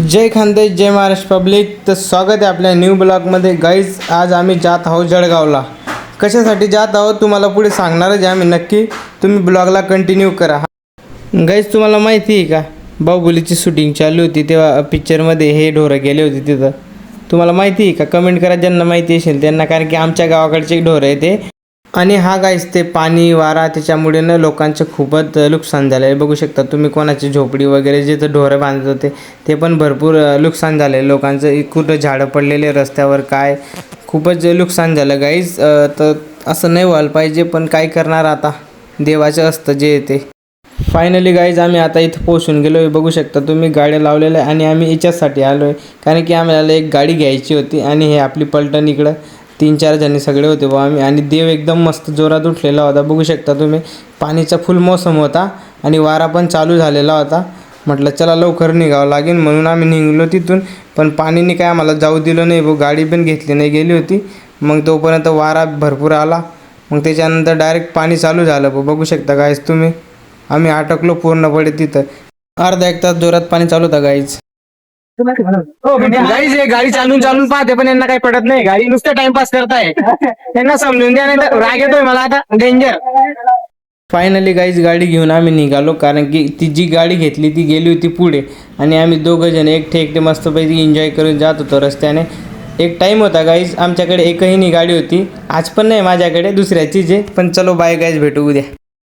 जय खानदेश, जय Maharashtra public. तर स्वागत आहे आपल्या न्यू ब्लॉगमध्ये. गाईज, आज आम्ही जात आहोत जळगावला. कशासाठी जात आहोत तुम्हाला पुढे सांगणारच आहे आम्ही नक्की. तुम्ही ब्लॉगला कंटिन्यू करा. गाईज, तुम्हाला माहिती आहे का, बाहुबलीची शूटिंग चालू होती तेव्हा पिक्चरमध्ये हे ढोरं गेले होते तिथं. तुम्हाला माहिती आहे का? कमेंट करा ज्यांना माहिती असेल त्यांना, कारण की आमच्या गावाकडचे ढोरं आहे ते. आणि हा गाईस, ते पाणी वारा त्याच्यामुळे ना लोकांचं खूपच नुकसान झालं आहे. बघू शकता तुम्ही, कोणाची झोपडी वगैरे जिथं ढोरं बांधत होते ते पण भरपूर नुकसान झालं आहे लोकांचं. कुठं झाडं पडलेले रस्त्यावर, काय खूपच नुकसान झालं गाईस. तर असं नाही व्हायला पाहिजे, पण काय करणार आता, देवाचं असतं जे ते. फायनली गाईज, आम्ही आता इथं पोहोचून गेलो आहे. बघू शकता तुम्ही, गाड्या लावलेल्या आहे आणि आम्ही याच्यासाठी आलो आहे कारण की आम्हाला एक गाडी घ्यायची होती. आणि हे आपली पलटण इकडं 3-4 जणी सगळे होते बा आम्ही. आणि देव एकदम मस्त जोरात उठलेला होता. बघू शकता तुम्ही, पाणीचा फुल मोसम होता आणि वारा पण चालू झालेला होता. म्हटलं चला लवकर निघावं लागेल, म्हणून आम्ही निघलो तिथून. पण पाणीने काय आम्हाला जाऊ दिलं नाही भाऊ, गाडी पण घेतली नाही, गेली होती. मग तोपर्यंत वारा भरपूर आला. मग त्याच्यानंतर डायरेक्ट पाणी चालू झालं भाऊ. बघू शकता गाईज तुम्ही, आम्ही अटकलो पूर्णपणे तिथं. अर्धा एक तास जोरात पाणी चालू होता गाईज. गाडी गाडी चालून पाहते, पण यांना काही पडत नाही. गाडी नुसतं टाइमपास करताय. त्यांना समजून द्या, नाही तर राग येतोय मला आता. डेंजर. फायनली गाईज, गाडी घेऊन आम्ही निघालो, कारण की ती जी गाडी घेतली ती गेली होती पुढे. आणि आम्ही दोघं जण एकटे मस्तपैकी एन्जॉय करून जात होतो रस्त्याने. एक टाईम होता गाईज, आमच्याकडे एकही नाही गाडी होती. आज पण नाही माझ्याकडे, दुसऱ्याचीच आहे. पण चलो बाय गाईज, भेटू उद्या.